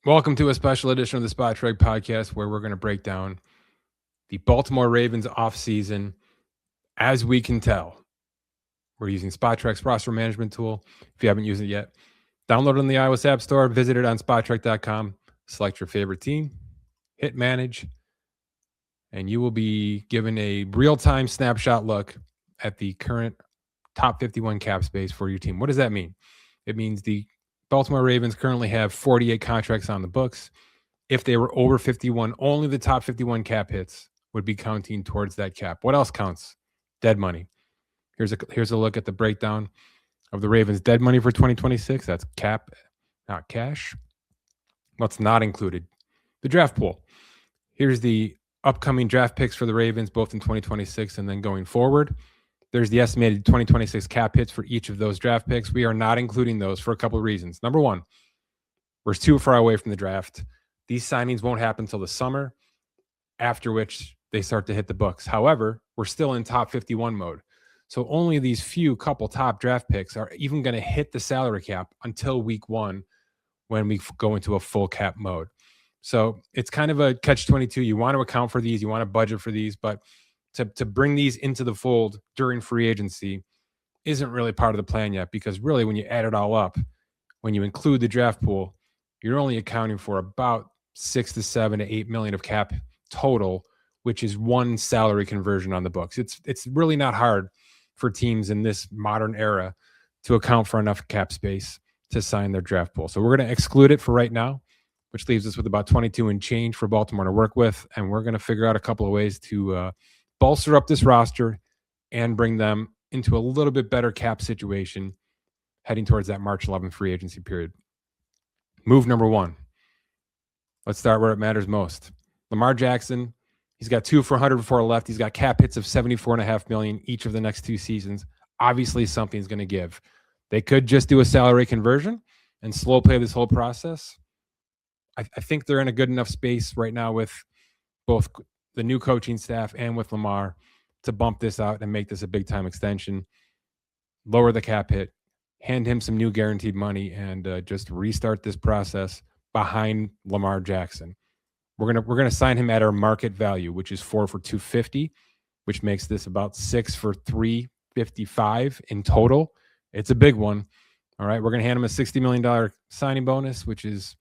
Welcome to a special edition of the Spotrac podcast where we're going to break down the Baltimore Ravens offseason as we can tell. We're using Spotrac's roster management tool. If you haven't used it yet, download it on the iOS App Store, visit it on Spotrac.com, select your favorite team, hit manage, and you will be given a real-time snapshot look at the current top 51 cap space for your team. What does that mean? It means the Baltimore Ravens currently have 48 contracts on the books. If they were over 51, only the top 51 cap hits would be counting towards that cap. What else counts? Dead money. Here's a look at the breakdown of the Ravens' dead money for 2026. That's cap, not cash. What's not included? The draft pool. Here's the upcoming draft picks for the Ravens, both in 2026 and then going forward. There's the estimated 2026 cap hits for each of those draft picks. We are not including those for a couple of reasons. Number one, we're too far away from the draft. These signings won't happen until the summer, after which they start to hit the books. However, we're still in top 51 mode. So only these couple top draft picks are even going to hit the salary cap until week one when we go into a full cap mode. So it's kind of a catch-22. You want to account for these. You want to budget for these. But to bring these into the fold during free agency isn't really part of the plan yet, because really when you add it all up, when you include the draft pool, you're only accounting for about 6 to 7 to 8 million of cap total, which is one salary conversion on the books. It's really not hard for teams in this modern era to account for enough cap space to sign their draft pool. So we're going to exclude it for right now, which leaves us with about 22 and change for Baltimore to work with. And we're going to figure out a couple of ways to bolster up this roster and bring them into a little bit better cap situation heading towards that March 11th free agency period. Move number one. Let's start where it matters most. Lamar Jackson, he's got 2 for 104 left. He's got cap hits of $74.5 million each of the next 2 seasons. Obviously, something's going to give. They could just do a salary conversion and slow play this whole process. I think they're in a good enough space right now with both the new coaching staff and with Lamar to bump this out and make this a big-time extension, lower the cap hit, hand him some new guaranteed money, and just restart this process behind Lamar Jackson. We're gonna sign him at our market value, which is 4 for $250, which makes this about 6 for $355 in total. It's a big one. All right, we're gonna hand him a $60 million signing bonus, which is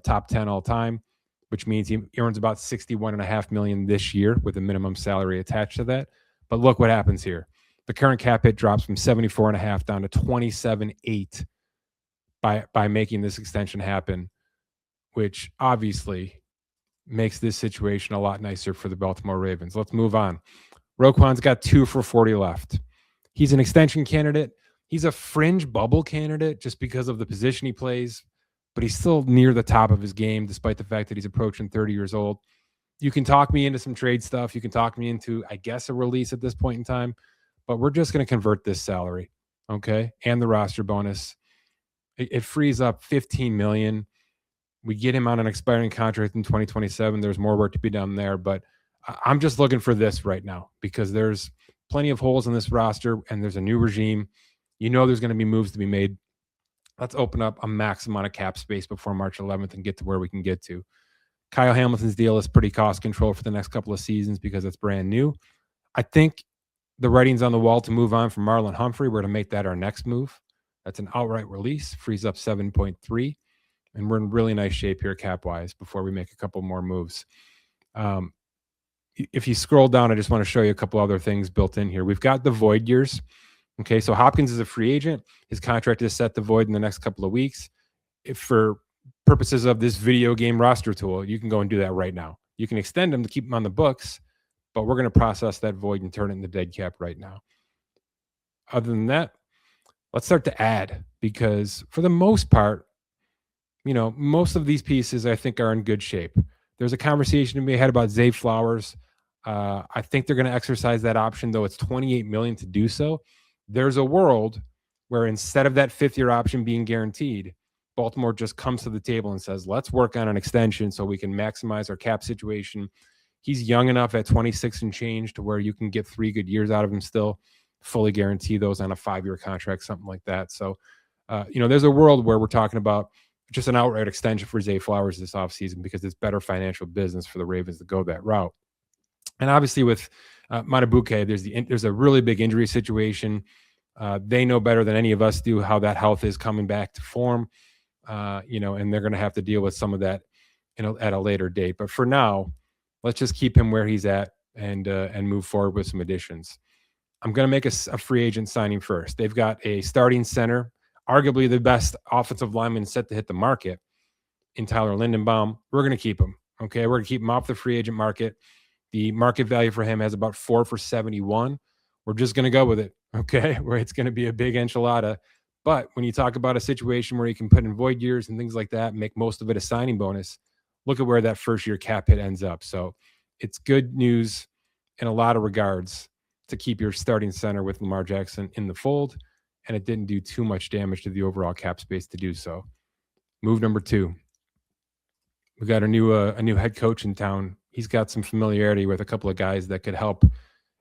top 10 all time, which means he earns about $61.5 million this year with a minimum salary attached to that. But look what happens here. The current cap hit drops from 74.5 down to 27.8 by making this extension happen, which obviously makes this situation a lot nicer for the Baltimore Ravens. Let's move on. Roquan's got 2 for 40 left. He's an extension candidate. He's a fringe bubble candidate just because of the position he plays, but he's still near the top of his game, despite the fact that he's approaching 30 years old. You can talk me into some trade stuff. You can talk me into, I guess, a release at this point in time, but we're just going to convert this salary, okay, and the roster bonus. It frees up $15 million. We get him on an expiring contract in 2027. There's more work to be done there, but I'm just looking for this right now because there's plenty of holes in this roster and there's a new regime. There's going to be moves to be made. Let's open up a max amount of cap space before March 11th and get to where we can get to. Kyle Hamilton's deal is pretty cost control for the next couple of seasons because it's brand new. I think the writing's on the wall to move on from Marlon Humphrey. We're to make that our next move. That's an outright release, frees up 7.3, and we're in really nice shape here cap-wise before we make a couple more moves. If you scroll down, I just want to show you a couple other things built in here. We've got the void years. Okay, so Hopkins is a free agent. His contract is set to void in the next couple of weeks. If for purposes of this video game roster tool, you can go and do that right now. You can extend him to keep him on the books, but we're going to process that void and turn it into dead cap right now. Other than that, let's start to add, because for the most part, most of these pieces I think are in good shape. There's a conversation to be had about Zay Flowers. I think they're going to exercise that option, though it's $28 million to do so. There's a world where instead of that 5th-year option being guaranteed, Baltimore just comes to the table and says, let's work on an extension so we can maximize our cap situation. He's young enough at 26 and change to where you can get 3 good years out of him still, fully guarantee those on a 5-year contract, something like that. So, there's a world where we're talking about just an outright extension for Zay Flowers this offseason because it's better financial business for the Ravens to go that route. And obviously with Matabuke, there's a really big injury situation. They know better than any of us do how that health is coming back to form, and they're going to have to deal with some of that at a later date. But for now, let's just keep him where he's at and move forward with some additions. I'm going to make a free agent signing first. They've got a starting center, arguably the best offensive lineman set to hit the market in Tyler Lindenbaum. We're going to keep him. Okay. We're going to keep him off the free agent market. The market value for him has about 4 for $71. We're just going to go with it. Okay. Where it's going to be a big enchilada. But when you talk about a situation where you can put in void years and things like that, make most of it a signing bonus, look at where that first year cap hit ends up. So it's good news in a lot of regards to keep your starting center with Lamar Jackson in the fold. And it didn't do too much damage to the overall cap space to do so. Move number 2. We got a new head coach in town. He's got some familiarity with a couple of guys that could help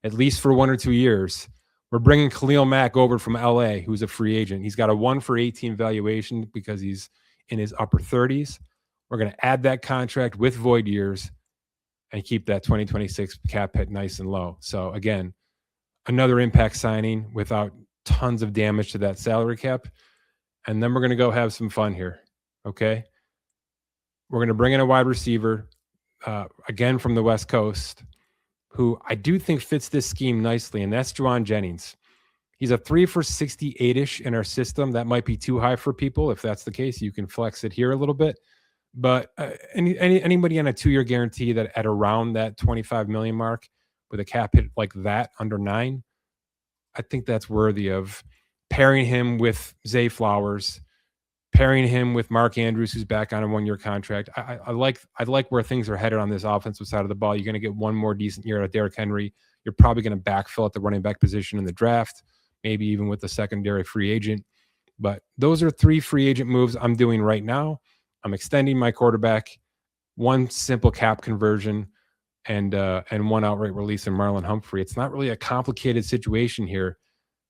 at least for 1 or 2 years. We're bringing Khalil Mack over from LA, who's a free agent. He's got a 1 for 18 valuation because he's in his upper 30s. We're going to add that contract with void years and keep that 2026 cap hit nice and low. So again, another impact signing without tons of damage to that salary cap. And then we're going to go have some fun here. Okay. We're going to bring in a wide receiver, again, from the West Coast, who I do think fits this scheme nicely, and that's Juwan Jennings. He's a 3 for 68-ish in our system. That might be too high for people. If that's the case, you can flex it here a little bit. But anybody on a 2-year guarantee that at around that 25 million mark with a cap hit like that under 9, I think that's worthy of pairing him with Zay Flowers, pairing him with Mark Andrews, who's back on a 1-year contract. I like where things are headed on this offensive side of the ball. You're going to get one more decent year out of Derrick Henry. You're probably going to backfill at the running back position in the draft, maybe even with the secondary free agent. But those are 3 free agent moves I'm doing right now. I'm extending my quarterback, 1 simple cap conversion, and 1 outright release in Marlon Humphrey. It's not really a complicated situation here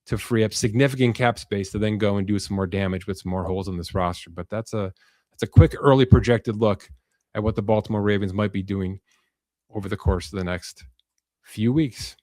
to free up significant cap space to then go and do some more damage with some more holes in this roster. But that's a quick early projected look at what the Baltimore Ravens might be doing over the course of the next few weeks.